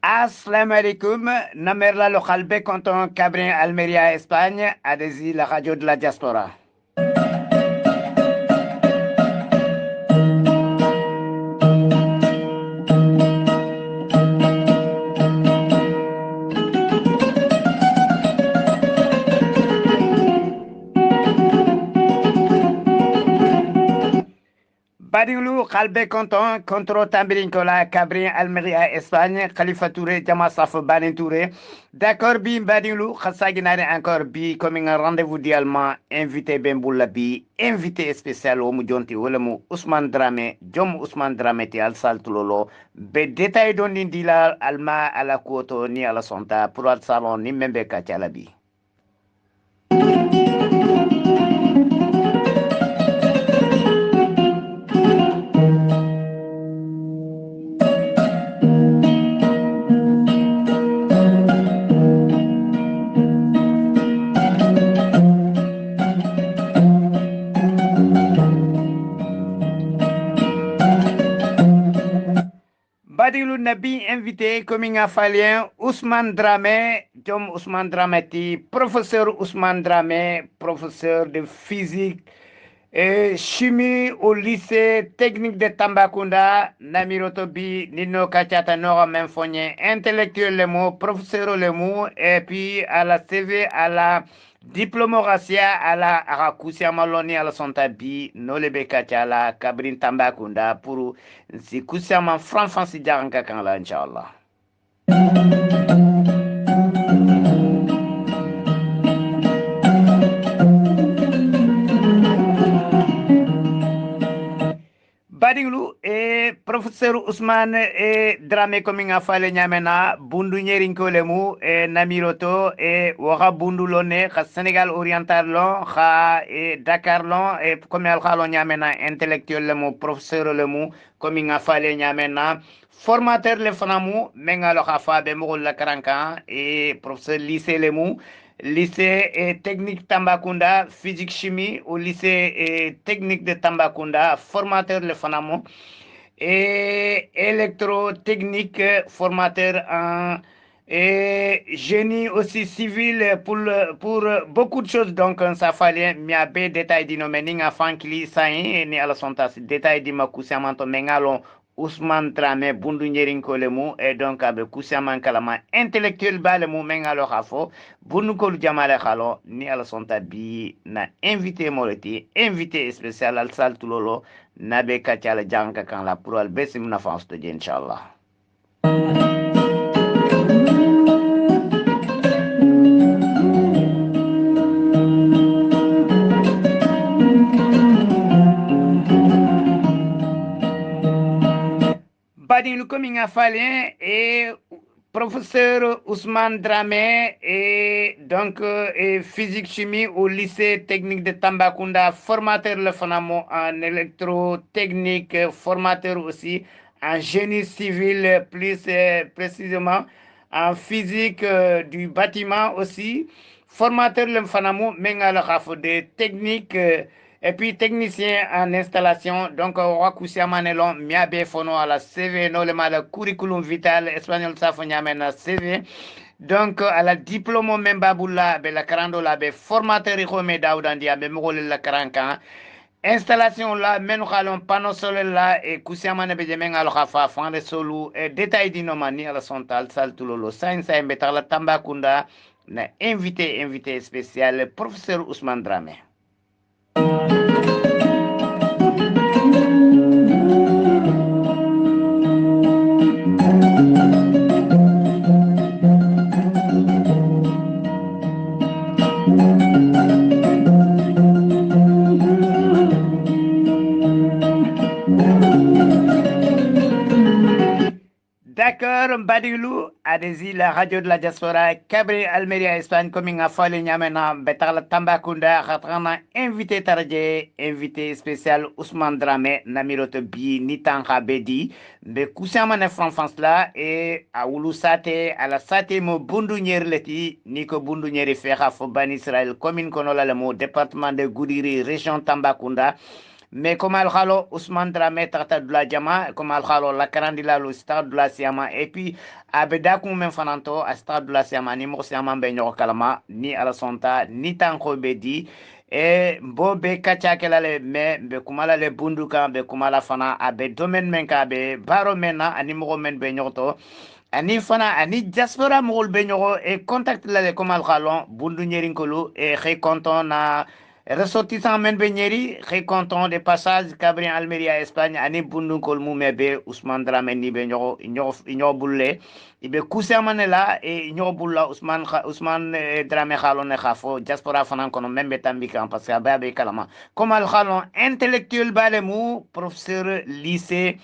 Assalamu alaikum, Namerla local B canton Cabrin Almeria Espagne, adesi la radio de la diaspora. Badinglu Kalbe Canton, Contro Tambirinkola, Cabrin, Almeria, Espagne, Khalifa Touré, Djamasaf Banin Touré. D'accord, Bim Badinglu, Khassaginari encore Bi, comme un rendez-vous dialement, invité Bemboula Bi, invité spécial au Moujonti, Olemu Ousmane Dramé, Djom Ousmane Dramé, Al Saltulolo, Be détail don Dila, Alma, à la Koto, ni à la Sonta, pour le salon, ni même Kachalabi. Badilou Nabi invité comme un falien Ousmane Dramé, Djom Ousmane Dramati, professeur Ousmane Dramé, professeur de physique et chimie au lycée technique de Tambacounda, Namirotobi, Nino Kachata Nora Menfonye, intellectuel le mot, professeur le mot, et puis à la CV, à la diplomatia à la arakusia maloni à la sontabi, nolebe Kachala, Kabrin Tambakunda, pour si kusiama franfansi jaranka kan la inshallah. Badinglu e professeur Ousmane e Dramé kominga fale nyamena bundu nyerinko lemu e namiroto e waka bundu lone kha Sénégal oriental lon kha e Dakar lon e komi khalo nyamena intellectuel lemu professeur lemu kominga fale nyamena formateur le fanamu mengalo kha fa be mogol la karanka e professeur lycée lemu lycée technique Tambacounda, physique chimie au lycée technique de Tambacounda, formateur le Fanamo, et électrotechnique, formateur en génie aussi civil pour beaucoup de choses. Donc, ça fallait m'y détail di nomening afin qu'il s'aille ni à la sontas détail di makusiamanto mengalon Ousmane Dramé bundu nyering ko lemu et donc abe kusiaman kalama intellectuel ba lemu mengalo khafo bundu ko jamale khalo ni ala sonta bi na invité moleti invité spécial al sal tulolo nabe kachala janka kan la pour al besim na fans de inshallah. Badin coming à Falien et professeur Ousmane Dramé et donc et physique chimie au lycée technique de Tambacounda, formateur le Fanamo en électrotechnique, formateur aussi en génie civil, plus précisément en physique du bâtiment aussi, formateur le Fanamo Mengal Rafo de technique. Et puis technicien en installation, donc Wakusia Manelon, Miabe Fono à la CV, no le mal curriculum vital espagnol Safonyamena CV. Donc à la diplôme Membaboula, be la Karando la be formateur Rome Daudandia, be Mogol la Karanka. Installation là, menu kalon panneau solaire là, et Kusiamane Bejemen al Rafa, Fan de Solu, et détail d'inomani à la Sontal, Saltulolo, Sain Sain Betala Tambakunda, invité spécial, professeur Ousmane Dramé. D'accord, Badilou, adesi la radio de la diaspora, Cabri Almeria Espagne, coming à Folle Nyamena, Betal Tambakunda, Ratrana, invité Taradje, invité spécial Ousmane Dramé, Namirote Bi, Nitan Bedi, de Koussamane France là, et à Oulusate, à la Sate Mo Bundounier Leti, Nico Bundounier Ferra Foban Israël, commune Konola le mot, département de Goudiri, région Tambakunda, mais comme al khalo Ousmane Dramé tata dula jama comme al khalo la karandila lo stade dula siama et puis abeda kum men fananto a stade dula siama ni mo siama be nyoko kalama ni ala sonta ni tanko be di e bo be kacha kelale me be kumala le bunduka be kumala fana abe domaine men ka be baro mena ani mo men be nyoto ani fana ani diaspora mo be nyoko e contact la le comme al khalo bundu nyerin kolu e xey content na ressortissant men be ñeri très content de passage Cabri Almeria Espagne ani bundu kol mu mebe Ousmane Dramé ni be ño bulle ibe kusamane la e ño bulla Ousmane Dramé xalo ne xafo diaspora fanan kono membe tambika parce que ababe kalama comme al xalo intellectuel bale mu professeur lycée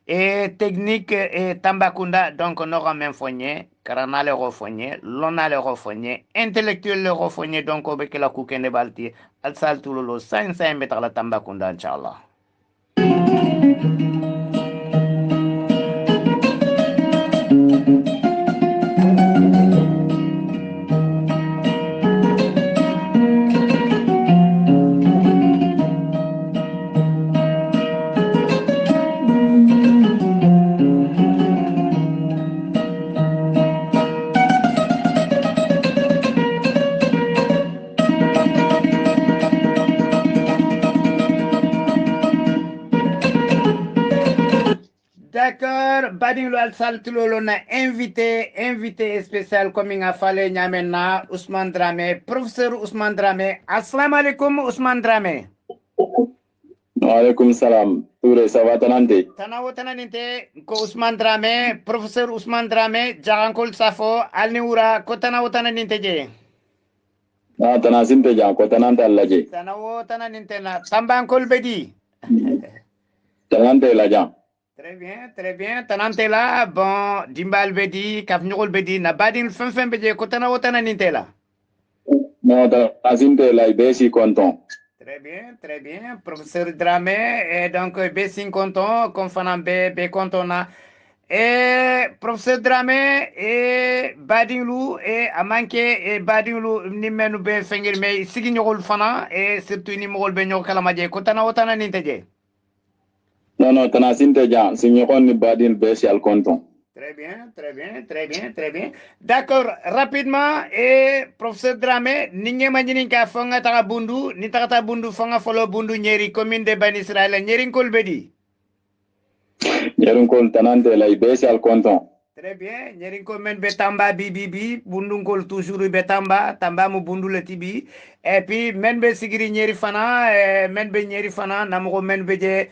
et technique et Tambacounda donc no même fogné karana le refogné lona le refogné intellectuel le refogné donc obeke la kukene balti al sal tulolo 5 meter la Tambacounda inchallah. D'accord, badin lo al saltulo na invité spécial comme nga falé nyamena Ousmane Dramé, professeur Ousmane Dramé. Assalamu alaikum Ousmane Dramé. Wa alaikum salam. Touré ça va tanante. Tanawo tananinte ko Ousmane Dramé, professeur Ousmane Dramé, jarankol safo alniura ko tanawo tananinte je. Ah tanasinte jan ko tananta laje. Tanawo tananinte na tambankol bedi. Tanante la jan. Très bien. Tanante la, bon, dimbal bedi, kafnyol bedi, na badin fin bedi, kotana wotana nintela. Non, tanasinte la ibesi content. Très bien. Professeur Dramé, et donc, besi content, comme fanan be content na. Et professeur Dramé, et badinlu, et amanke, et badinlu, ni menu be fengir me, sigi nyogol fana, et surtout ni mogol be nyogol kalamaje, kotana wotana ninteje. Non, tanasinte jan, si ñokon ni badin besi al content. Très bien. D'accord, rapidement, et professeur Dramé, ninge manjinin ka fonga taga bundu, ni taga bundu fonga folo bundu nyeri commune de Bani Israël, nyeri kolbedi. Ñerin kol tanante la ibesi al content. Très bien, nyeri ko men betamba bibi, bundu kol toujours betamba, tamba mu bundu le tibi, et puis men be sigiri nyeri fana, men be nyeri fana, namoko men be je,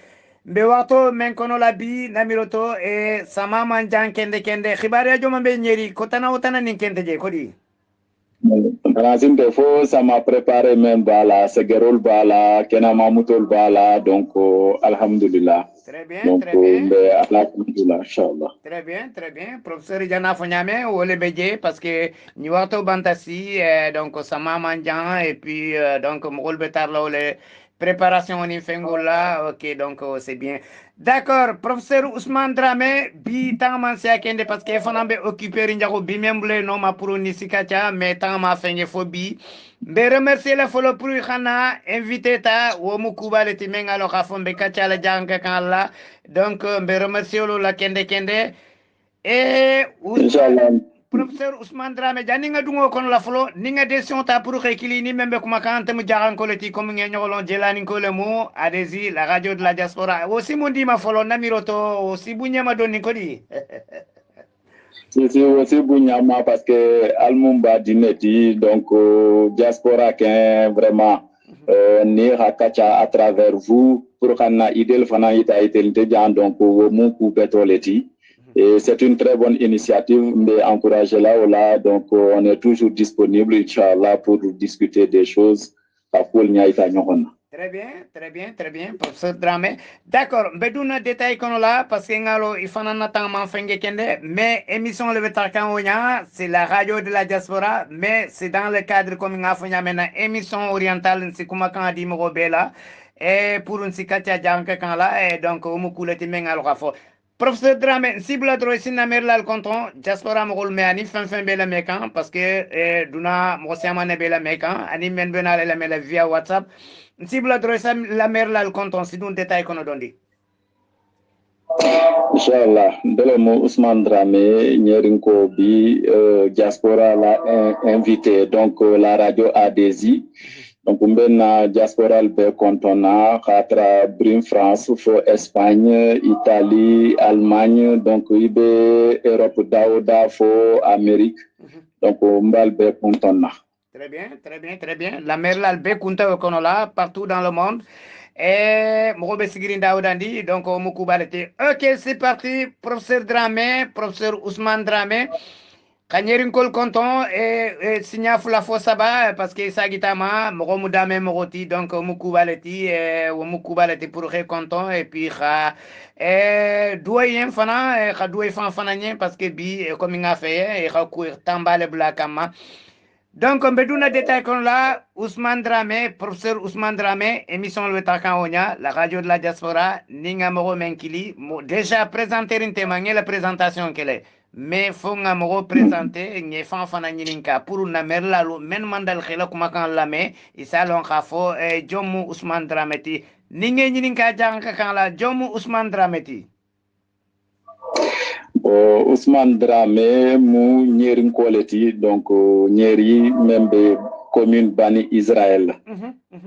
mbe waxto men kono la bi namiroto e sama manjan kende xibare joma be ñeri ko tana wotana nin kende je kodi tanasinte fo sama préparé même bala segerol bala kena mamutol bala donc alhamdulillah. Très bien. Inchallah. Très bien. Professeur Jana Fonyame, ole beje, parce que ni waxto bantasi, donc sama manjan, et puis donc mokol betar la ole préparation ni fengola, ok, donc c'est bien. D'accord, professeur Ousmane Dramé, bi tangman se akende parce que fanambe occupé rinjako bi memble no ma pour ni sikacha, mais tangma fenge fo bi. Be remercier la folo pour xana invité ta wo mu kubale ti mengalo khafon be kacha la janga kan la. Donc be remercier lo la kende et Inchallah. Professeur Ousmane Dramé jani nga dungo kon la folo ni nga décision ta pour xekili ni membe kuma kan tam jaran ko leti comme ngeen ñolon jelani ko le mo adesi la radio de la diaspora aussi mon di ma folo namiroto aussi bu ñama doni ko di si aussi bu ñama parce que almumba dineti donc diaspora qu'un vraiment ni hakacha à travers vous pour kana idel fana ita itelite jan donc mu ku betoleti. Et c'est une très bonne initiative, mais encouragez là ou là. Donc, on est toujours disponible, Inch'Allah, pour discuter des choses. Très bien, professeur Dramé. D'accord, beduna détail kono la parce que ngalo ifana natama fenge kende mais émission le betarkan onya, c'est la radio de la diaspora mais c'est dans le cadre comme nga fanya mena émission orientale c'est kuma kan di mo bela et pour une sikatia janka kan la et donc mu kulati mengalo rafo. Professeur Dramé, si vous avez un numéro de compte, diaspora mo gol meani fin bela mekan parce que duna mo siamane bela mekan ani men benale la mela via WhatsApp si bla drosa la mer la le canton si dun détail qu'on a donné. Inch'Allah, Delemo Ousmane Dramé, Nyerinko Bi, Diaspora l'a invité, donc la radio ADZ. Donc, on a diaspora le contona, Khatra, Brim France, Fo Espagne, Italie, Allemagne, donc Ibe, Europe, Daouda, Fo Amérique. Donc, on a le contona. Très bien, très bien, très bien. La mer là, le Bekunta Konola, partout dans le monde. Et Mogobe Sigirin Daoudandi, donc au Moukoubalete. Ok, c'est parti. Professeur Dramé, professeur Ousmane Dramé. Kanyerin kol konton et signa fula fo saba parce que ça gitama mogo mudame mogoti donc mukubaleti ou mukubaleti pour ré konton et puis kha doyen fana kha doyen fana nyen parce que bi comme nga fait et kha ku tambale bla kama donc beduna détail kon là Ousmane Dramé professeur Ousmane Dramé émission le takan onya la radio de la diaspora ninga mogo menkili déjà présenter une témoigner la présentation qu'elle est mais faut nga mo représenter nge fan fana nyininka pour na merla lo men mandal khela kuma kan lame isalon khafo jomu Ousmane Drameti ninge nyininka jang kan la jomu Ousmane Drameti Ousmane Dramé mu Nyerin Koleti donc Nyeri membe commune Bani Israël.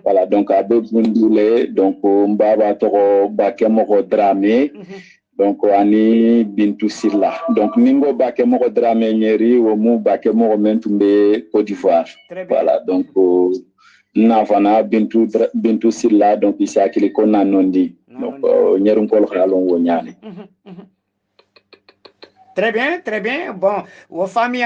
Voilà, donc à Bundule, donc Mbaba Toro Bakemoko Dramé. Donc ani Bintou Silla. Donc Ningo Bakemoko Dramé Nyeri ou mu Bakemoko Mentumbe Côte d'Ivoire. Voilà, donc Navana Bintou Silla, donc ici à Kilikona Nondi. Donc Nyerin Kol Khalon Wonyane. Très bien, très bien. Bon, aux familles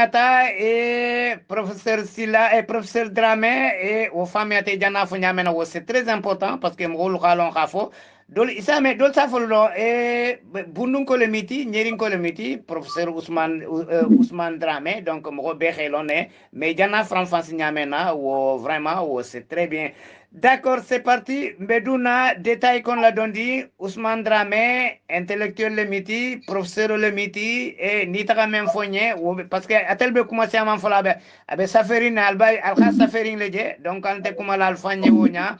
et professeur Silla et professeur Dramé et aux familles Jana Funyamena, c'est très important parce que Moulouk Halon Khafo. Donc, ça, mais donc ça, et Bundun Kolemiti, Nyerin Kolemiti, professeur Ousmane Dramé, donc Mourobe Khelone, mais Jana France Nyamena, vraiment, c'est très bien. D'accord, c'est parti. Medouna, détail qu'on l'a donné, Ousmane Dramé, intellectuel le miti, professeur le miti, et nitaka même foigné, parce que à tel be commencé à m'en faire abe saferine alba alka saferine leje, donc quand te kuma la alfanye wonya,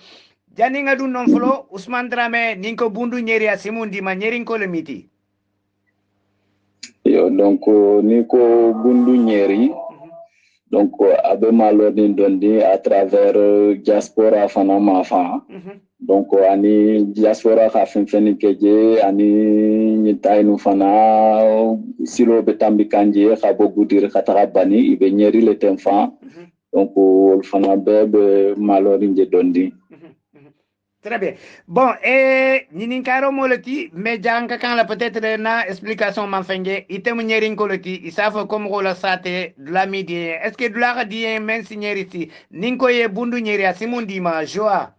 jani nga dun non folo, Ousmane Dramé, ninko bundu nyeri asimundi ma nyeri ko le miti. Yo, donc niko bundu nyeri. Donc, abe malodin dondi à travers diaspora fana mafa. Donc, ani diaspora ka fenfeni keje, ani nyitainu fana silo betambi kanje ka bogudir kataka bani ibe nyeri le tenfan. Donc, fana bebe malodin je dondi. Très bien. Bon, et Nininkaro Moloti, mais Janka quand la peut-être na explication manfenge, item nyering koloti, isafo comme rola sate de la midi. Est-ce que de la radie men signeriti, Ninko ye bundu nyeri asimundima, joie?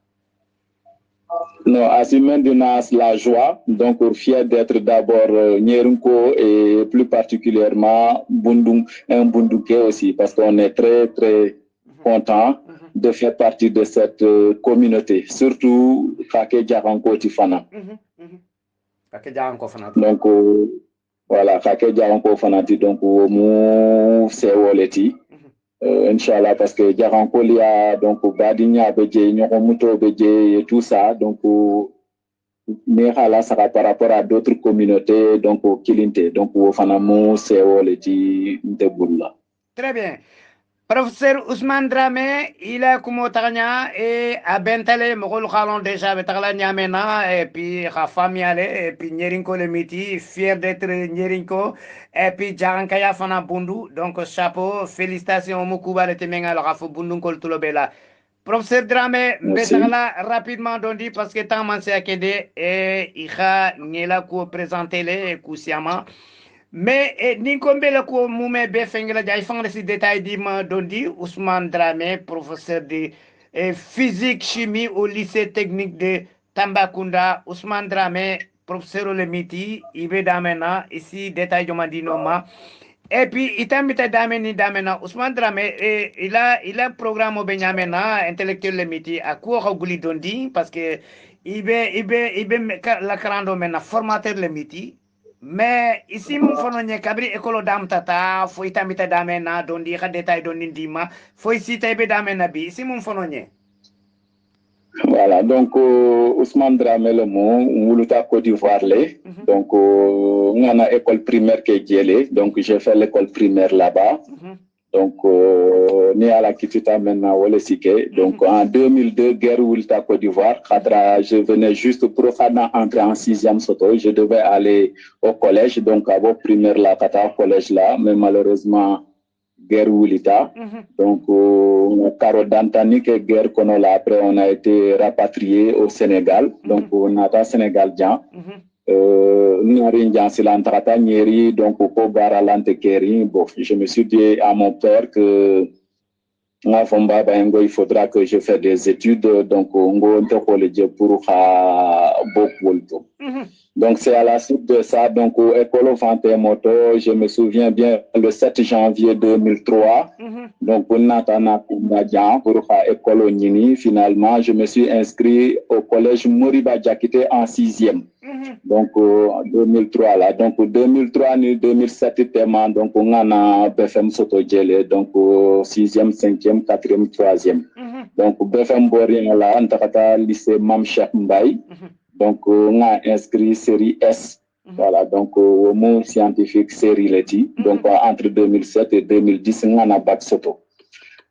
Non, Asimendinas la joie, donc fier d'être d'abord Nyerunko et plus particulièrement un Bunduke aussi, parce qu'on est très très content de faire partie de cette communauté, surtout Kake Djaranko Tifana. Donc voilà, Kake Djaranko Fanati, donc Mou Sewoleti. Inch'Allah, parce que Djaranko Lia, donc Badinya Bedje, Nyokomuto Bedje et tout ça, donc Néhala sera par rapport à d'autres communautés, donc au Kilinte, donc au Fanamou, Sewoleti, Ntebulla. Très bien. Professeur Ousmane Dramé, il a comme tagna et à Bentale, Mogol Khalon déjà, Betala Nyamena, et puis Rafami et puis Nyerinko le miti, fier d'être Nyerinko, et puis Djarankaya Fana Bundu, donc chapeau, félicitations Moukouba le Temenga, le Rafo Bundu Koltulobela. Professeur Dramé, Mbetala rapidement dondi parce que tant man se akede et Iha Niela ko présenter les Kousiama. Mais Ninkombe la ko mume be fengela jay fangla si détail di ma dondi Ousmane Dramé professeur de physique chimie au lycée technique de Tambacounda. Ousmane Dramé professeur au miti ibe damena ici détail jomandi noma. Et puis itamita dameni damena Ousmane Dramé il a un programme au Benyamena intellectuel le miti à quoi guli dondi parce que ibe la karando mena formateur le miti. Mais ici, mon fononye kabri ekolo dam tata, faut itamita damena, dondi ka détail dondi dima, faut ici taïbe damena bi, ici mon fononye. Voilà, donc Ousmane Dramé le mot, Moulouta Côte d'Ivoire, donc on a école primaire qui est Djélé, donc j'ai fait l'école primaire là-bas. Donc, né à la Kitita maintenant, donc en 2002, guerre Oulta Côte d'Ivoire, je venais juste pour entrer en 6e Soto, je devais aller au collège, donc à vos primaire là, Kata collège là, mais malheureusement, guerre Oulita. Donc, Caro Dantani, que guerre qu'on a là, après on a été rapatrié au Sénégal, donc on a été Sénégal Djan. Donc, je me suis dit à mon père que il faudra que je fasse des études, donc donc c'est à la suite de ça, donc école Moto, je me souviens bien le 7 janvier 2003, donc on a pour école Nini. Finalement je me suis inscrit au collège Moriba Diakité en 6e. Donc 2003 là, donc 2003 ni 2007 tellement, donc on a BFM Soto Djele, donc 6e, 5e, 4e, 3e. Donc BFM Borien là, on a lycée Mam Cheikh Mbaye. Donc on a inscrit série S. Voilà, donc au mot scientifique série Leti. Donc entre 2007 et 2010, on a bac Soto.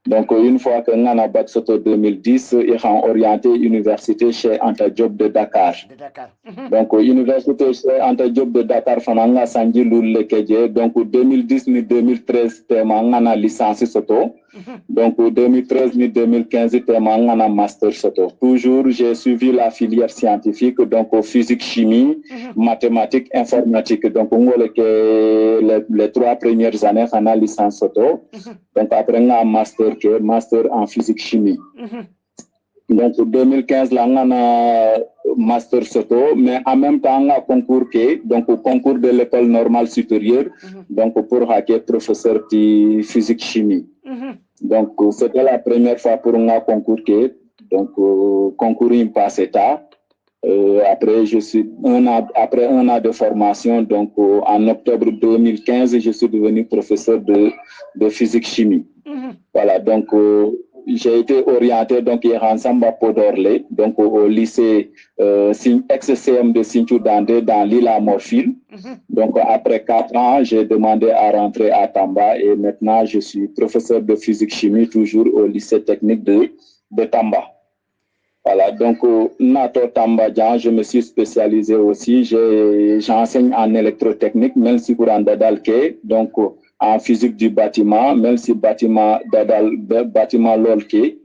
Donc, une fois que nous avons bac Soto 2010, ils ont orienté l'université chez Anta Diop de Dakar. Donc, l'université chez Anta Diop de Dakar, Fananga Sanji Loulekadje. Donc, 2010-2013, on a licence Soto. Donc, 2013-2015, on a master Soto. Toujours, j'ai suivi la filière scientifique, donc physique, chimie, mathématiques, informatique. Donc, les 3 premières années, on a licence Soto. Donc, après, on a master en physique chimie. Donc, 2015, là, on a master Soto, mais en même temps, on a concours donc au concours de l'école normale supérieure, donc pour être professeur de physique chimie. Donc, c'était la première fois pour un concours donc concours il passe état. Après, après un an de formation, donc en octobre 2015, je suis devenu professeur de physique chimie. Voilà, donc j'ai été orienté donc ensemble à Podorlé, donc au lycée ex-CM de Sinthiou Dandé dans l'île à Morphile. Donc après 4 ans, j'ai demandé à rentrer à Tamba et maintenant je suis professeur de physique chimie toujours au lycée technique de Tamba. Voilà, donc Nato Tamba, je me suis spécialisé aussi, j'enseigne en électrotechnique, même si pour Andadalke, donc en physique du bâtiment, même si bâtiment LOLKE.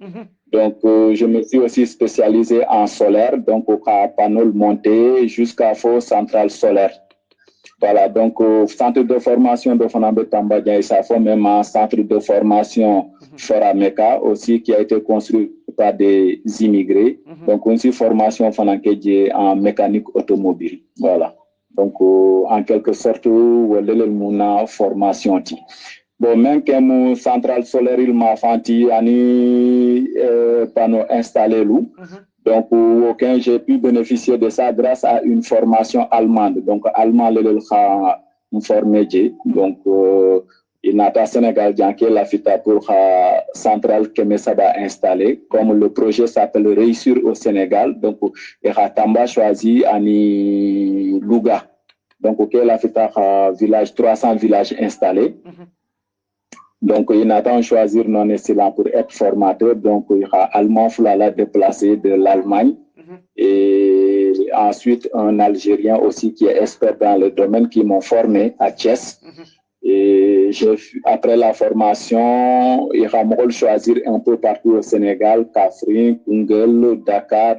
Donc, je me suis aussi spécialisé en solaire, donc au panneau monté jusqu'à faux centrale solaire. Voilà, donc au centre de formation de Fonambe Tambadja et ça fait même un centre de formation Forameka aussi qui a été construit par des immigrés. Donc, une formation en mécanique automobile. Voilà. Donc, en quelque sorte, une formation. Bon, même que mon centrale solaire, il m'a fait un panneau installé. Donc, aucun j'ai pu bénéficier de ça grâce à une formation allemande. Donc, allemand, le formé. Donc, il n'a pas Sénégal qui est la fita pour centrale Kemesaba installée. Comme le projet s'appelle Réussir au Sénégal. Donc, il a Tamba choisi Ani Louga. Donc, ok, la fita village, 300 villages installés. Donc, il n'a pas choisi non excellent pour être formateur. Donc, il y a allemand Foulala déplacé de l'Allemagne. Et ensuite, un Algérien aussi qui est expert dans le domaine qui m'ont formé à Thiès. Et après la formation, il y a choisir un peu partout au Sénégal, Kaffrine, Koungheul, Dakar,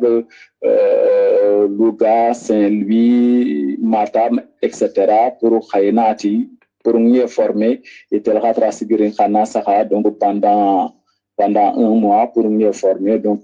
Louga, Saint-Louis, Matam, etc. pour Khaïnati. Pour mieux former, et donc pendant 1 mois pour mieux former, donc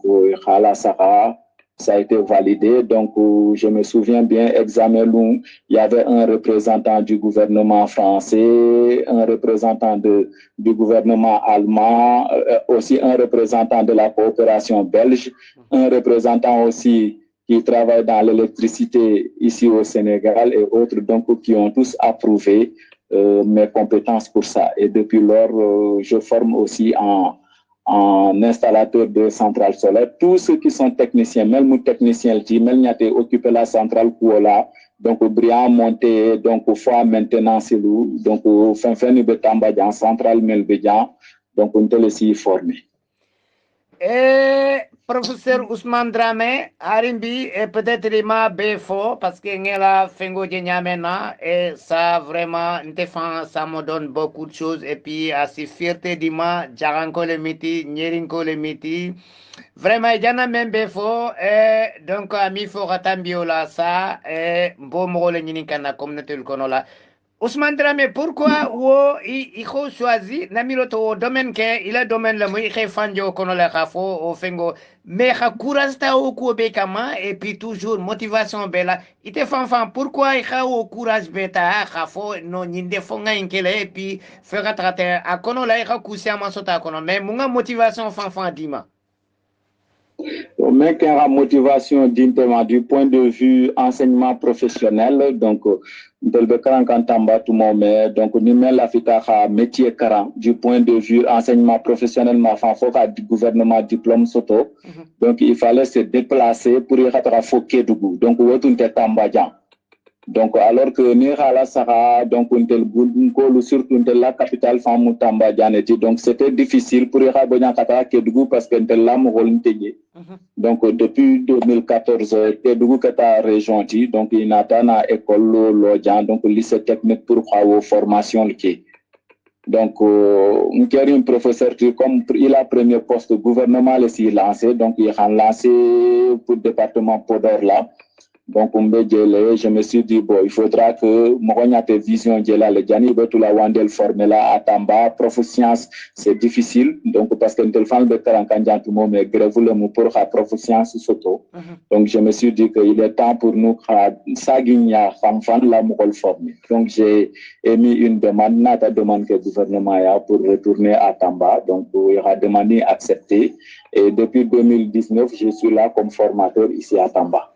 ça a été validé. Donc, je me souviens bien, examen long, il y avait un représentant du gouvernement français, un représentant du gouvernement allemand, aussi un représentant de la coopération belge, un représentant aussi qui travaille dans l'électricité ici au Sénégal et autres, donc qui ont tous approuvé mes compétences pour ça. Et depuis lors, je forme aussi en en installateur de centrales solaires. Tous ceux qui sont techniciens, même techniciens, même qui ont occupé la centrale Kouola, donc brillant monté, donc fois maintenance, donc fin de Tambadjan, centrale Melbedjan, donc on est aussi formé. Et professeur Ousmane Dramé, Arimbi, et peut-être Rima Befo, parce que Ngela Fengo Djenyamena, et ça vraiment, ça me donne beaucoup de choses. Et puis, à ces fierté d'Ima, Djaranko le miti, Nyerinko le miti. Vraiment, il y en a même Befo, et donc, ami Foratambiola, ça, et Bomro le Ninikana, communauté le Konola. Ousmane Dramé, pourquoi il faut choisir namiroto au domaine que il a domaine le moi il fanjo kono la khafo au fengo mais kha courage ta au ko be kama et puis toujours motivation bela ite fan pourquoi il a au courage beta khafo no nyinde fonga inkele et puis faire traiter a kono la kha kusia masota kono mais munga motivation fan dima. Mais qu'il y a motivation d'internement du point de vue enseignement professionnel, donc, donc, ni la fita métier karan du point de vue enseignement professionnel, ma fan faut du gouvernement diplôme soto, donc il fallait se déplacer pour y rattraper Kédougou, donc, Tambadjan. Donc, alors que Nirala Sara, donc, surtout la capitale femme Tambadjaneti, donc c'était difficile pour y rattraper Kédougou parce que là, donc, depuis 2014, Kédougou est la région, donc, il y a une école, donc, lycée technique pour la formation. Donc, un professeur, comme il a premier poste gouvernement, il lancé, donc, il a lancé pour le département Podor là. Donc, je me suis dit, bon, il faudra que moi, tes vision de la Jani, tout la Wandel formé là à Tamba, prof science, c'est difficile. Donc, parce que tel fan de Karankanjan, tout le monde, mais grève le pour la prof science soto. Donc, je me suis dit qu'il est temps pour nous, Saginia, fan, la moule formée. Donc, j'ai émis une demande, nata demande que le gouvernement a pour retourner à Tamba. Donc, il a demandé, accepté. Et depuis 2019, je suis là comme formateur ici à Tamba.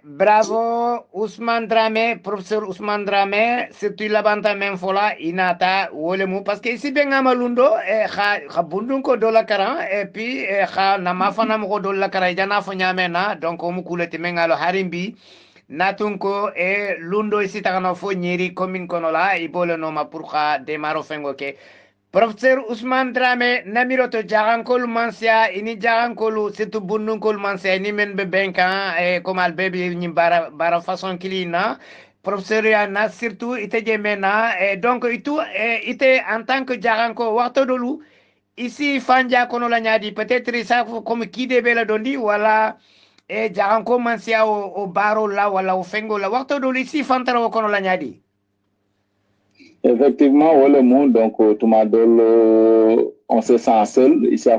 Bravo Ousmane Dramé, professeur Ousmane Dramé, surtout la banta même fola inata wolemu parce que ici ben amalundo kha bundun ko do la karan et puis kha nama fana mo do la karan jana fo nyamena donc o mukulete mengalo harimbi natunko e lundo ici tagano fo nyeri commune kono la ibole no ma pour kha démarro fengo ke Professeur Ousmane Dramé, namiroto jarankol mansia, ini jarankolu, surtout bundunkol mansia, ini men be benkan, comme albebi ni bara façon kilina. Professeur Yana, surtout, ite jemena, donc, ite en tant que jaranko, wakto dolu, ici, fanja kono la nyadi, peut-être ça, comme qui debe la dondi, wala, jaranko mansia o baro la, wala o fengo la, wakto dolu, ici, fantaro kono la nyadi. Effectivement, le monde, donc, on se sent seul. Ici,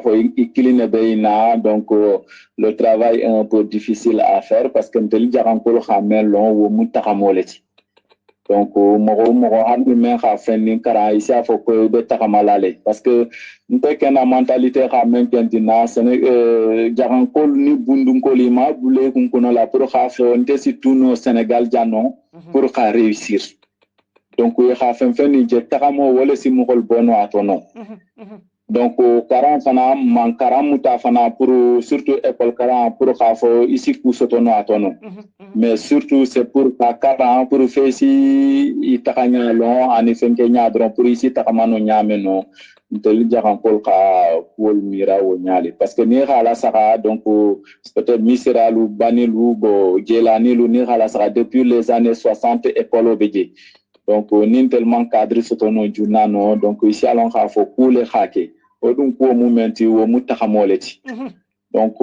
donc, le travail est un peu difficile à faire parce que nous avons un long ou mutakamoleti. Donc, ici, il faut que de takamalale parce que nous avons une mentalité ramène qu'endina, jarankol ni bundunkolima, boule kunkonola pour faire, on décide tout nos Sénégal janon pour réussir. Donc, il y a fait que takamo wala si mokol bono atono. Donc, 40 fana, man 40 muta fana pour, surtout école 40 pour khafo ici kusotono atono. Mais surtout, c'est pour 40 pour faire si itakanya long, ani fenke nyadron pour ici takamano nyameno. Nteli jarankol ka pol mira o nyali. Parce que ni hala sara, donc, peut-être miseralu, banilu, bo, jelanilu, ni hala sara depuis les années 60 école obédié. Donc, on est tellement cadré sur ton journal, donc ici, allons faire faut couler hacker. Donc, au moment où on mutakamoleti. Donc,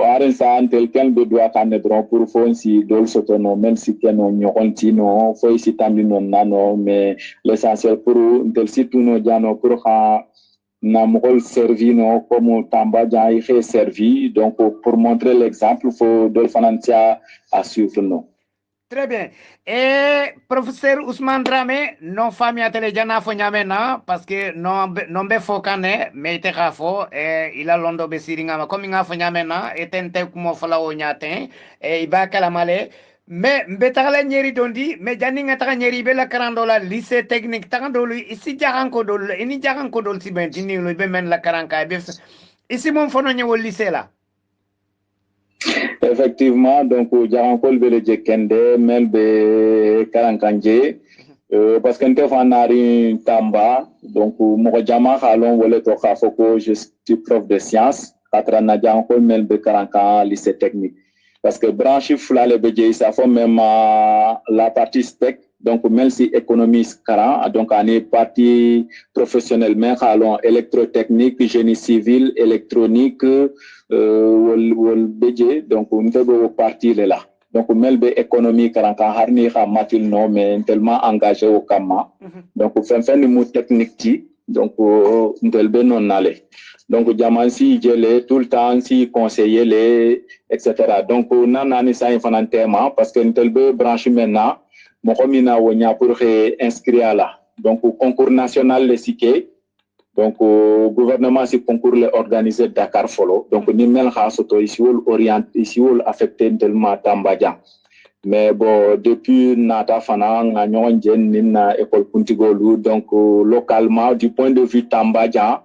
à ça, quelqu'un de doit canedron pour faire si dol sotono, même si on nyontino, faut ici tambi non nano, mais l'essentiel pour tel si tout nos diano pour namrol servi no comme tamba jai fait servi. Donc, pour montrer l'exemple, faut dol financia à suivre non. Très bien. Et professeur Ousmane Dramé, non famille à téléjana fo nyamena parce que non be fokane mais te khafo et il a londo be siringa comme nga fo nyamena et tente kumo fala o nyaten et iba kala male mais mbetagala nyeri dondi mais jani ngata nyeri be la karandola lycée technique tangandolu isi jaranko dol ini jaranko dol si ben tini lo be men la karanka be isi mon fono nyewo lycée la. Effectivement, donc Jarankol Bele Kende, Melbe Karankanje, parce que nous avons Tamba, donc mon jama halon wole to khafoko, je suis prof de sciences, Katrana Jarankol Melbe Karankan lycée technique. Parce que branche fla le BJ, ça fait même la partie spec, donc même si économie karan, donc on est partie professionnellement halon électrotechnique, génie civil, électronique, wol BJ, donc on peut partir là. Donc melbe économie karanka harni ha matil no mais tellement engagé au kama. Donc fin ni mu technique ti, donc ntelbe non nale. Donc jamansi jele tout le temps si conseiller les etc. Donc nanani sa infana tema parce que ntelbe branche maintenant mo komina wonya pour inscrire là. Donc concours national le siké. Donc gouvernement si concours le organisé Dakar Folo. Donc ni mel khasoto ici wol orient ici wol affecté tellement Tambadia. Mais bon depuis nata fana nga nyon jen nina école Kuntigolu donc localement du point de vue Tambadia.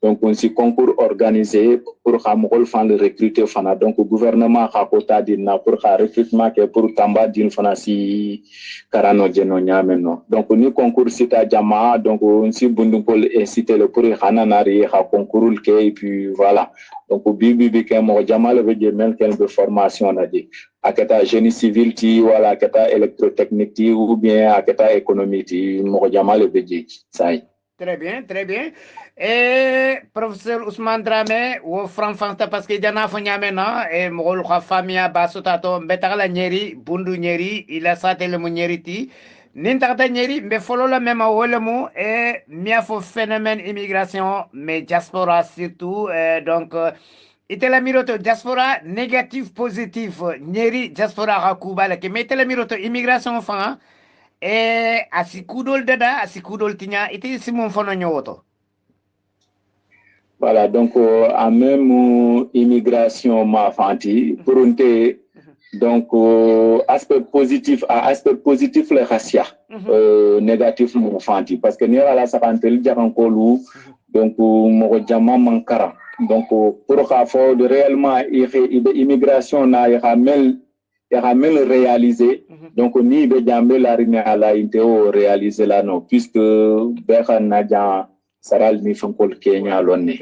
Donc, on s'y concours organisé pour que fan le recruter fana. Donc, le gouvernement a quota d'ina pour le recrutement que pour Tamba din fana si Karano Genonia maintenant. Donc, on y concours sita Jama, donc on s'y bundukol incité le pour Hananari a concours ke et puis voilà. Donc, au bibi ke mo Jama le veut dire même quelle formation a dit. Aketa génie civil ti wala aketa électrotechnique ti ou bien aketa économie ti mo Jama le veut dire ça y. Très bien, très bien. Et professeur Ousmane Dramé, ou Franfanta parce que jana fo nyamena e mogol kha famia basotato mbetagala nyeri bundu nyeri ila satele mo nyeri ti nin tata nyeri mbe folo la même wala mo e mia fo phénomène immigration mais diaspora surtout donc itela miroto diaspora négatif positif nyeri diaspora hakubala ke metela miroto immigration fa asikudol dada asikudol tinya ite simon fono nyowoto. Voilà, donc en même immigration ma fanti pour une donc aspect positif le racia négatif mon fanti parce que nira la sakantel jarankolu donc mo jama mankara donc pour faire de réellement immigration na ramel réalisé donc ni be jambe la rina la inteo réaliser là non puisque bekan nadja saral ni fankol Kenya lonne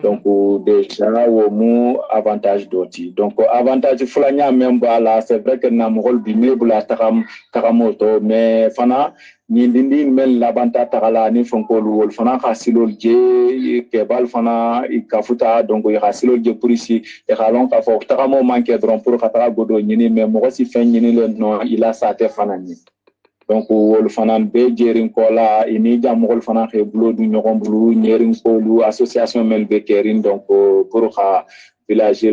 donc déjà au mu avantage d'oti donc avantage fulanya même là c'est vrai que na mol bimé bula takamoto mais fana ni ndindi mel labanta takala ni fankol wol fana khasilol je kebal fana ikafuta donc khasilol je pour ici et halon ka fo takamo manquer dron pour khatara godo ni mais mo si fen ni le non il a sa te fana ni donc wol fanan be jerin ko la ini jamol fanan ke blo du ñogon blu ñerin ko lu association mel be kerin donc pour ha village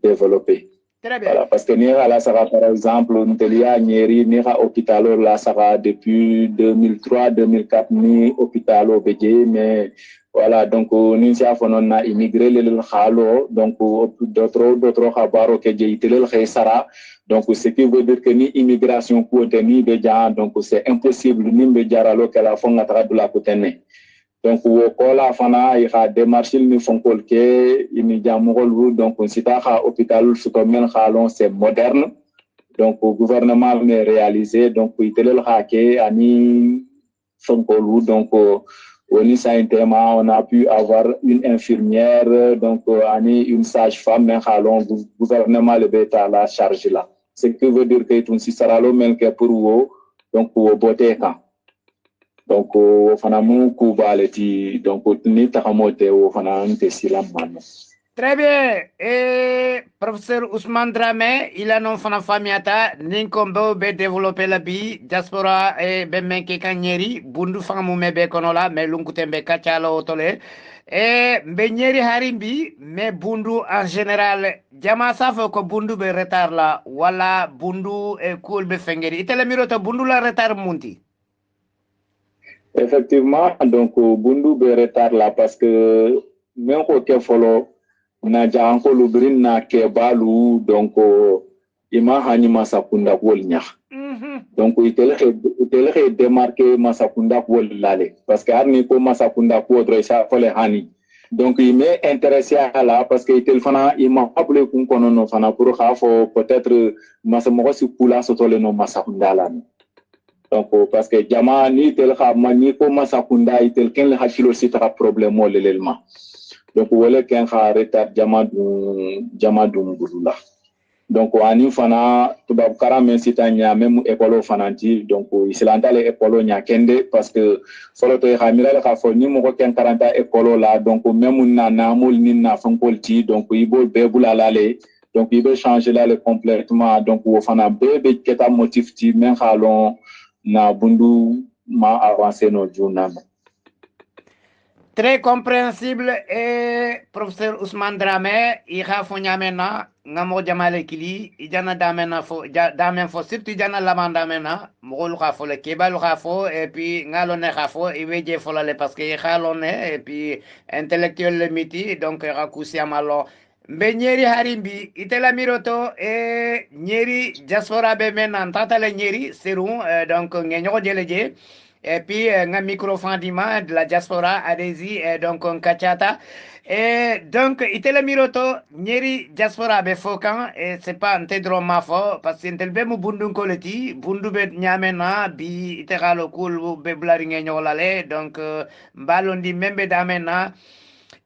développer voilà parce que ni la sara par exemple ntelia ñeri ni ha hôpital la sara depuis 2003 2004 ni hôpital beje mais voilà donc ni sia fonon na immigré le khalo donc d'autres khabaro ke jeytel khaysara. Donc, ce qui veut dire que ni immigration contenu déjà, donc c'est impossible ni médiaralo que la fonds à de la contenu. Donc, au cola fana il a démarché ni fonds que il y a donc on s'y à hôpital sous comme c'est moderne. Donc, au gouvernement mais réalisé donc il te le hacké ani fonds donc au Nice-Intema, on a pu avoir une infirmière, donc une sage-femme, mais le gouvernement le met à la charge là. Ce qui veut dire que tout si sera le même que pour vous, donc au botéka. Donc au fanamu kubaleti, donc ni takamote au fanante silamano. Très bien. Et professeur Ousmane Dramé, il a non fana famiata, ninkombo be développer la bi, diaspora e be menke kanyeri, bundu famu mebe konola, me lunkutembe kachalo otole. Et be nyeri harimbi, me bundu en général, jama safo ko bundu be retard la, wala bundu e cool be fengeri. Itele miroto bundu la retard munti. Effectivement, donc bundu be retard la parce que même ko ke follow na janko lubrin na kebalu donc ima hani masakunda wol nya donc itele démarquer masakunda wol lale parce que arni ko masakunda ko dro sa fole hani donc il m'est intéressé à la parce que itel fana il m'a appelé kun kono no fana pour khafo peut-être masamogo si kula sotole no masakunda la donc parce que jama ni tel khama ni ko masakunda itel ken le hakilo sita problème mo lelelma donc wala ken kha retard jama dum bulula donc ani fana tubab karame sitanya même école fananti donc islantale école nya kende parce que solo to khamira ka fo ni mo ko ken 40 école la donc même na namul ni na fankol ti donc ibo bebula lale donc ibo changer là complètement donc wo fana bebe keta motif ti men khalon na bundu ma avancer no journal. Très compréhensible et professeur Ousmane Dramé ira fo nyamena ngamo jamale kili ijana damena fo damen fo surtout ijana laman damena mogol ka fo le kebal ka fo et puis ngalo ne ka fo e weje fo le parce que khalo ne et puis intellectuel le miti donc rakusi amalo mbe nyeri harimbi itela miroto e nyeri diaspora be menan tatale nyeri serum donc ngenyo jeleje et puis un microphone de la diaspora adesi et donc un kachata et donc itele miroto nyeri diaspora be fokan et c'est pas un tedro mafo parce que intel be mu bundu koleti bundu be nyamena bi itekalo kul be blari ngenyolale donc mbalondi membe damena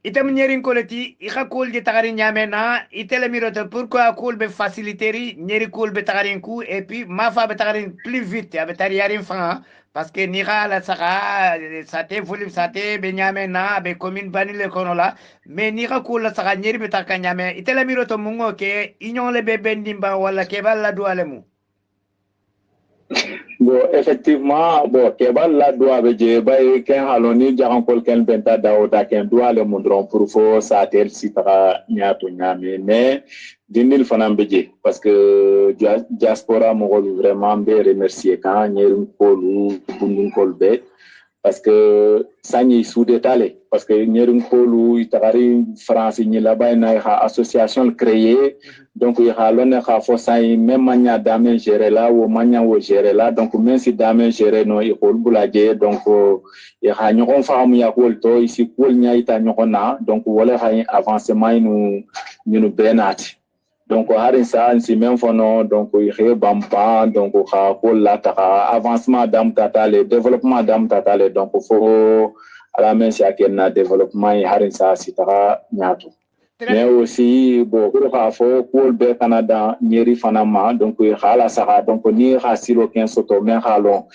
itam ñerin koleti ixa kul je tagari ñamena itele miroto pourquoi kul be faciliteri ñeri kul be tagarin ku et puis ma fa be tagarin plus vite ya be tari yarin fa parce que ni la saka sate volume sate be ñamena be commune banile kono la mais ni xa kul la saka ñeri be takka ñame itele miroto mungo ke iñon le be bendimba wala ke balla duale mu Bon, effectivement, bon, kebal la doit veiller, bah, ken haloni jaran kol ken benta daoda ken doit le mundron pour fo sa tel sitara nyato nyame, mais dindil fanam beje parce que diaspora mo vraiment be remercier kan nyerum kolu bundun kolbe parce que sanyi sous détalé parce que nyerum kolu itari France ni la bay na association créée donc il y a l'on a fait ça même manière d'amener gérer là ou manière où gérer là donc même si d'amener gérer non il faut boulanger donc il y a une femme il y a quoi ici quoi il y a ita na donc voilà un avancement nous benat donc harin ça si même fono donc il y a bamba donc quoi là avancement d'am tata le développement d'am tata le donc faut à la main c'est qu'il y a développement et harin ça si tara nyato mais aussi bon pour faire pour le Canada nyeri fanama donc hala sara donc ni hasiro ken soto men halon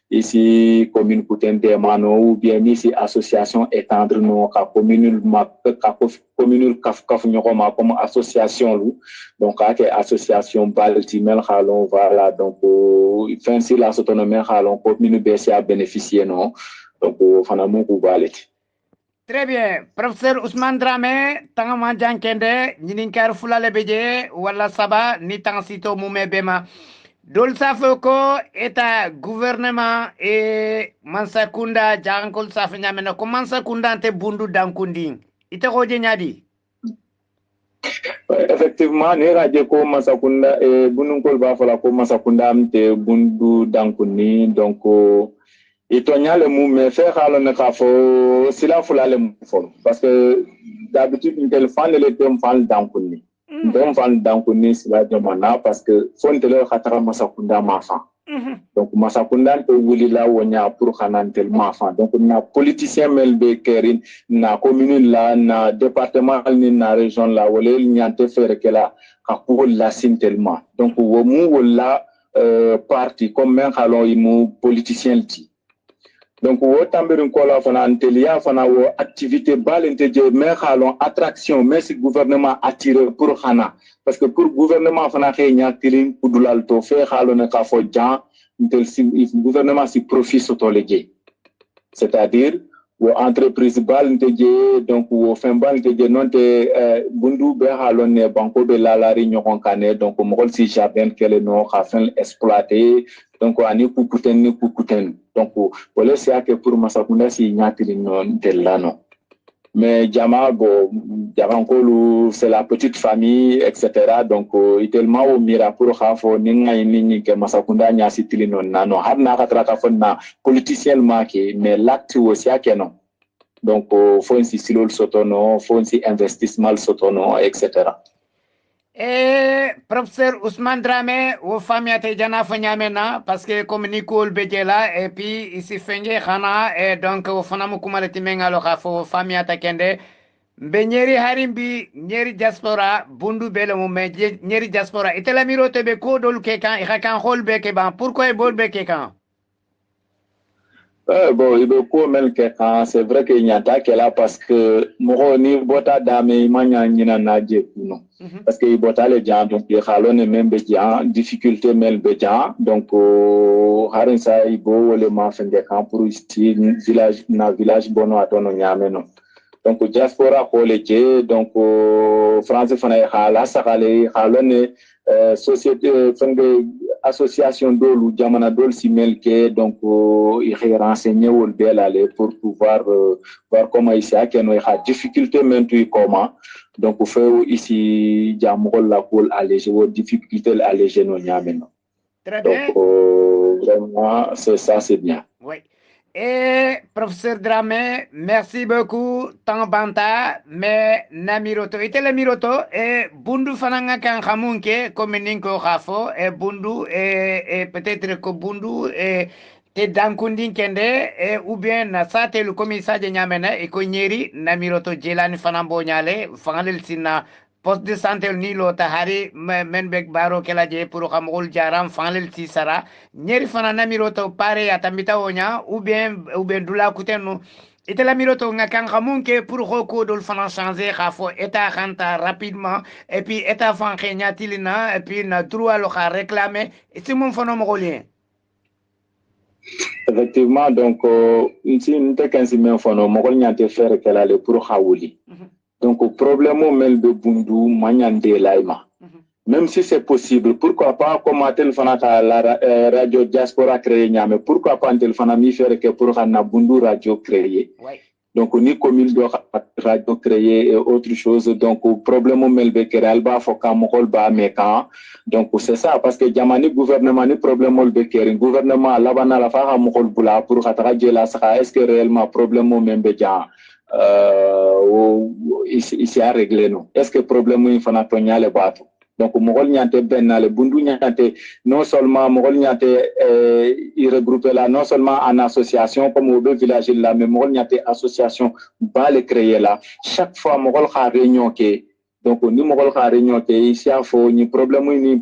ici commune Koutende mano ou bien ici association étendre no ka commune kaf nyoma comme association lu donc ak association baltimel halon voilà donc fin si la soto no men halon commune BCA bénéficier non donc fanamu ku baleti. Très bien. Professeur Ousmane Dramé, tangama jankende, nyininkar fulale beje, wala saba, ni tansito mume bema. Dol safoko eta gouvernement et mansakunda jankol safnyamena ko mansakunda te bundu dankunding. Ite roje nyadi. Effectivement, ne radio ko mansakunda e bununkol ba fala ko mansakunda amte bundu dankundi donc et Tonya le mou me faire alors ne kafo sila fula le mou parce que d'habitude une telle fan le tem fan dankuni dem fan dankuni sila demana parce que fon tele khatara masakunda mafa donc masakunda to wuli la wonya pour khanan tel mafa donc na politicien melbe kerin na commune la na département ni na région la wole nyante faire que la ka pour la tellement donc wo mu wala parti comme men khalon imu politicien ti donc wo tambirin kola fana antelia fana wo activité balente mais halon attraction mais si gouvernement attiré pour khana parce que pour gouvernement fana xenya tirin kudulal to fe halon ka fo jan intel si gouvernement si profit soto leje c'est-à-dire wo entreprise balente donc wo fin balente non te bundu be halon ne banko be lalari nyokon kane donc mo si jardin kele no khafin exploiter donc ani kukuten donc wala c'est que pour masakunda si nyatiri non delano mais Jama, bon, Jamankolu, c'est la petite famille, etc. Donc, il est tellement au mira pour Khafo, Ninga Nini, que Masakunda Nyasitilino, Nano, Hadna Katrakafona, politiciennement, mais l'acte aussi, non. Donc, faut un silo sotono, faut un investissement sotono, etc. Professeur Ousmane Dramé, au famille Tejana Fanyamena, parce que comme Nicole Bedjela, et puis ici Fengé Khana, et donc au Fanamu Kumalati Mengalo Khafo, famille Atakende, Benyeri Harimbi, Nyeri Diaspora, Bundu Belemo, Nyeri Diaspora, et la miro tebe ko dolu kekan, et kan holbe keban, pourquoi bolbe kekan? Bon, il veut quoi même quelqu'un, c'est vrai qu'il y a ta qu'elle a parce que moi, ni bota dame, il m'a n'y a nadie non. Parce qu'il bota les gens, donc les halons et même bédian, difficulté même bédian, donc harin ça il beau le mafin des camps pour ici village na village bono atono nyame non. Donc diaspora college, donc France fana hala sakale halone société association d'olu jamana dol simelke donc il renseigner ou bel aller pour pouvoir voir comment ici a difficulté maintenant comment donc faut ici jamol la pour alléger vos difficultés alléger nos nyameno. Très bien. Donc vraiment c'est bien. Oui. Et professeur Dramé, merci beaucoup. Tambanta, mais Namiroto. Et le Miroto, et Bundu Fananga kan Hamunke, comme Ninko Rafo, et Bundu, et peut-être que Bundu, et te Dankundin Kende, et ou bien Nasate, le commissaire de Nyamena, et Konyeri, Namiroto Jelani Fanambo Nyale, Fanel Sina. Poste de santé ni lo tahari men bek baro kela je pour xamul jaram fanel ti sara ñeri fana namiro to pare ya tambita onya ou bien dula kutenu ite la miroto nga kan xamun ke pour roko dol fana changer xa fo eta khanta rapidement et puis eta fan xenya tilina et puis na droit lo xa réclamer c'est mon fana mogolien. Effectivement, donc, si nous avons fait un mogol nyante faire qu'elle allait pour Haouli. Donc, le problème même de Bundu, Manyande Laima. Même si c'est possible, pourquoi pas comment téléphone à la radio diaspora créée, mais pourquoi pas un téléphone à mi faire que pour un Bundu radio créé. Donc, ni commune de radio créée et autre chose. Donc, le problème même de Keralba, faut qu'un mogol ba mekan. Donc, c'est ça, parce que Jamani gouvernement, ni problème de Kerry, gouvernement, là-bas, la fa mogol bula pour rattraper la sera, est-ce que réellement problème même de Jan ici à régler nous. Est-ce que le problème est fana tonya le bateau? Donc mogol nyante benale bundu nyante non seulement mogol nyante il regroupe là non seulement en association comme au village là mais mogol nyante association va le créer là chaque fois mogol a réunion qui donc ni mogol a réunion qui ici a fo ni problème ni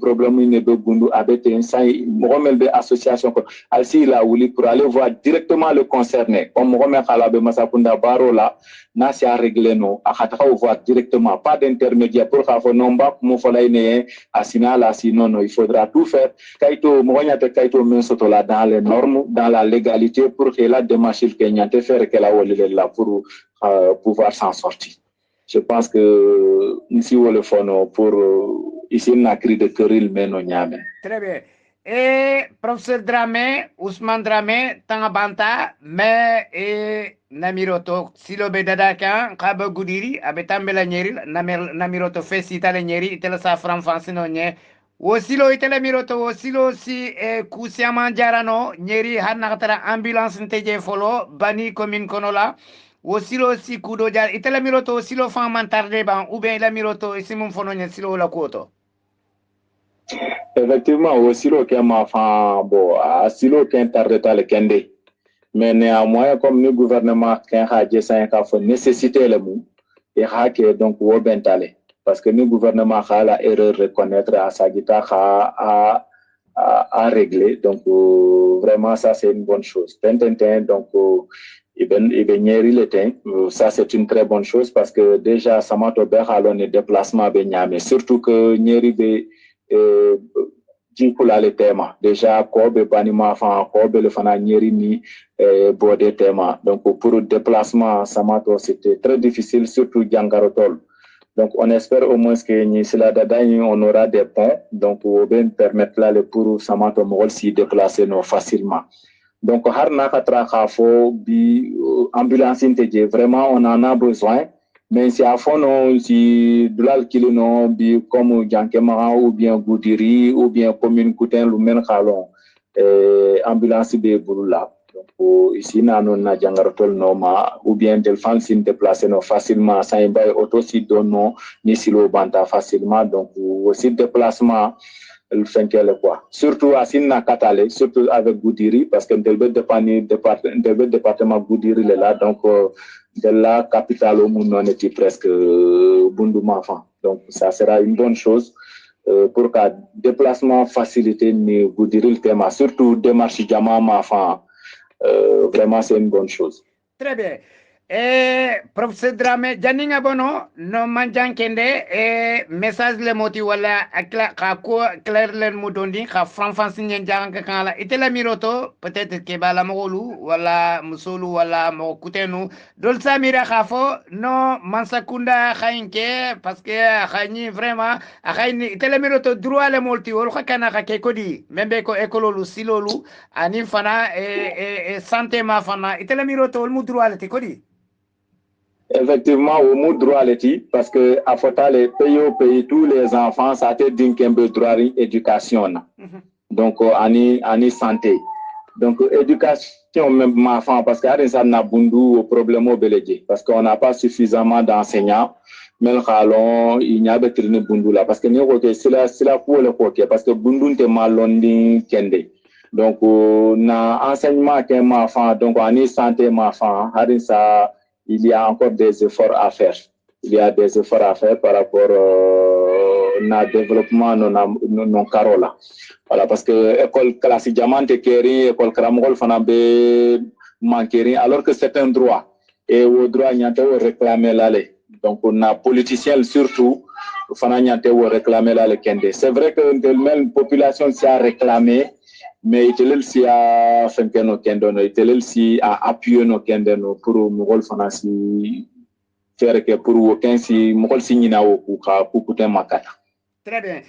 be bundu abete ça mogol melbe association ko alsi là ouli pour aller voir directement le concerné comme mogol me khala be masakunda baro là na si a régler non a khata voir directement pas d'intermédiaire pour faire non ba mo folay ne asina la sinon non il faudra tout faire kaito mogol nyate kaito men soto là dans les normes dans la légalité pour que la démarche que nyate faire que la woli là pour pouvoir s'en sortir. Je pense que ici on le fait pour ici on a cri de querelle mais non nyame. Très bien. Et professeur Dramé, Ousmane Dramé, Tangabanta, mais et Namiroto, silo bedadakan, kaba gudiri, abetambela nyeri, Namiroto fesita le nyeri, itela sa français no nye. Wosilo itela miroto wosilo si kusiama jarano nyeri hanakatara ambulance nteje folo bani commune konola. Wosilo si kudo jar itela miroto wosilo fan mantarde ban ou bien la miroto isimum fono nye silo la kuoto. Effectivement, au silo qui m'a fait bon, à silo qui interprète le kende. Mais néanmoins, comme le gouvernement qui a dit ça, il faut nécessiter le mot et que donc au bentale. Parce que le gouvernement a la erreur reconnaître à sa guitare à régler. Donc vraiment ça c'est une bonne chose. Donc ça c'est une très bonne chose parce que déjà ça m'a tombé à l'on déplacement mais surtout que Nyeri jinkula le tema déjà kobe banima fa kobe le fana nyeri ni bode tema donc pour le déplacement samato c'était très difficile surtout jangarotol donc on espère au moins que ni cela dadani on aura des ponts donc on va permettre là le pour samato mogol s'y déplacer non facilement Donc harna katra khafo bi ambulance intégrée, vraiment on en a besoin. Mais si à fond non si dolal kilo non bi comme Diankemara ou bien Goudiri ou bien commune Koutin Lumen Khalon ambulance be bulula. Donc ici nanon na jangarotol noma ou bien del fan sin déplacer no facilement ça y bay auto si donno ni silo banta facilement donc aussi déplacement le fait quoi. Surtout à Sinna Katale, surtout avec Goudiri, parce que le département Goudiri est là, donc de la capitale au monde, on était presque Bundu-Mafan. Donc ça sera une bonne chose pour qu'un déplacement facilité ni Goudiri le thème, surtout démarche Jama Mafan. Vraiment, c'est une bonne chose. Très bien. Professeur Dramé, janinga bono no manjankende message le moti wala akla ka ko clair len mudondi ka franfan sinyen janga kala itela miroto peut-être ke bala mogolu wala musolu wala mo kutenu dol samira khafo no mansakunda khainke parce que khani vraiment khayni itela miroto droit le molti wol khakana ka ke kodi membe ko ekololu silolu ani fana santé ma fana itela miroto wol mu droit le kodi. Effectivement, au mot droit parce que à Fota, les pays, tous les enfants, ça te dit qu'il y a droit à l'éducation. Donc, ani santé. Donc, éducation, même ma femme, parce qu'il y a un bundu au problème au Bélédé, parce qu'on n'a pas suffisamment d'enseignants. Même il y a des bundu là, parce que c'est la pour le coquet, parce que bundu est malondi kende. Donc, na enseignement qu'un ma femme, donc, ani santé ma femme, il y a encore des efforts à faire. Il y a des efforts à faire par rapport au développement de nos carola. Voilà, parce que l'école classe diamante kéri, l'école kramol fanabe manqueri, alors que c'est un droit. Et au droit, il y a réclamer l'aller. Donc, on a politiciens surtout, il y a réclamer l'aller. C'est vrai que la population s'est réclamée. Mais il y a aussi à appuyer nos kendeno pour mugol fanasi faire que pour aucun si mugol signina au kukuta makata. Très bien.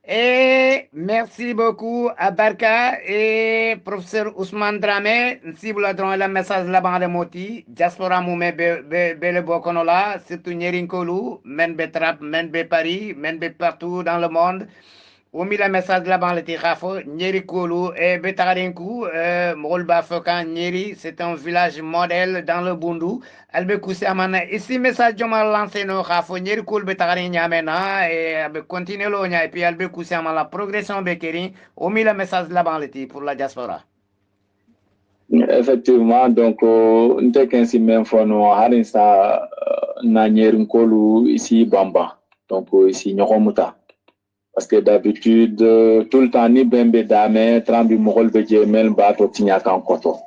Et merci beaucoup à Barka et professeur Ousmane Dramé. Si vous l'avez le message là-bas de Moti, diaspora moumé bele bokonola, surtout Nyerinkolu, men betrap, men be Paris, men be partout dans le monde. Au milieu message là-bas le tirafo, Nyerikolu et Betarinkou, Molba Fokan Nyeri, c'est un village modèle dans le Bundu. Albe Kousiamana, ici message Jomal lancé no Rafo, Nyerikol Betarin Yamena, et albe continuer l'onia, et puis Albe Kousiamana, la progression Bekeri, au milieu message là-bas le pour la diaspora. Effectivement, donc, on te qu'ainsi même fois, nous, Harinsa, na Nyerinkolu ici Bamba, donc ici Nyoromuta. Parce que d'habitude, tout le temps, ni bembe dame, trambi mogol beje mel bato tinyaka koto.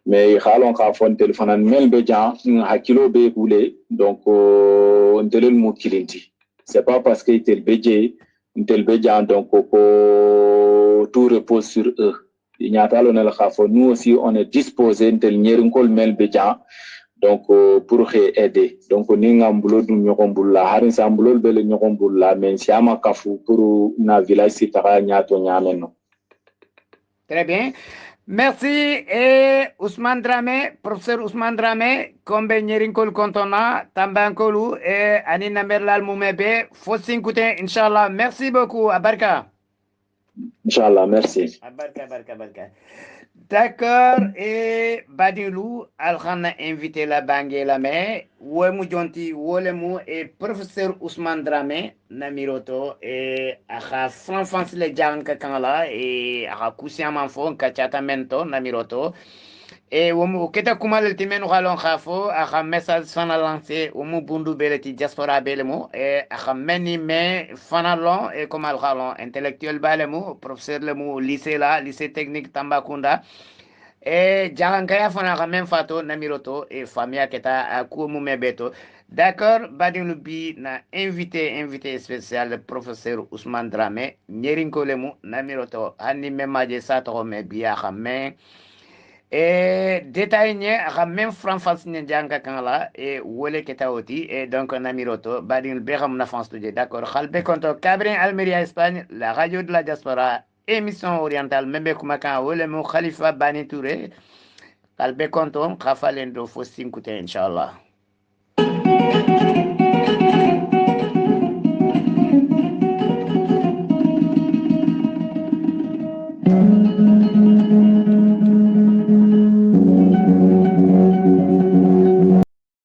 Mais halon ka fon téléphone mel bejan, hakilo be koulé, donc ntelel mo kilinti. C'est pas parce que tel beje, tel bejan, donc tout repose sur eux. Nous aussi, on est disposé ntel nyerinkol mel bejan. Donc pour aider donc ni ngambulo dum ñokombulla harin sambulo bele ñokombulla men siama kafu pour na village sitara ñato ñameno. Très bien. Merci et Ousmane Dramé, professeur Ousmane Dramé, kombe ñerinkol kontona tambankolu et anina merlal mumebe fossinkute inshallah. Merci beaucoup Abarka. Inshallah, merci. Abarka. D'accord, et Badilou, Alkhana invité la Bangé la mais Ouemou Jonti, Wolemu et professeur Ousmane Dramé, Namiroto, et Aha Franfans le Djanka Kanala, et Aha Kousiaman Fon, Kachata Mento, Namiroto, et Oumu Keta Kumal Timen Ralon Khafo, Aha message fana lancé, Oumu Bundu Beleti Diaspora Belemo, et Aha Meni Me Fanalon, et Komal Ralon, intellectuel Balemo, professeur Lemu, lycée technique Tambacounda. Et Djarankaya fana même fato namiroto et famia keta akumu mebeto. D'accord, badin lubi na invité spécial le professeur Ousmane Dramé, Nyerinko lemu namiroto ani memaje sato me biya men et détail même franfas njanga kanla et wole keta oti et donc namiroto badin beram na France d'accord. Khalbe konto Cabrin Almeria Espagne, la radio de la diaspora émission orientale membe kumaka wole mo Khalifa Bani Touré kalbe konton khafalen do fo sinkute inshallah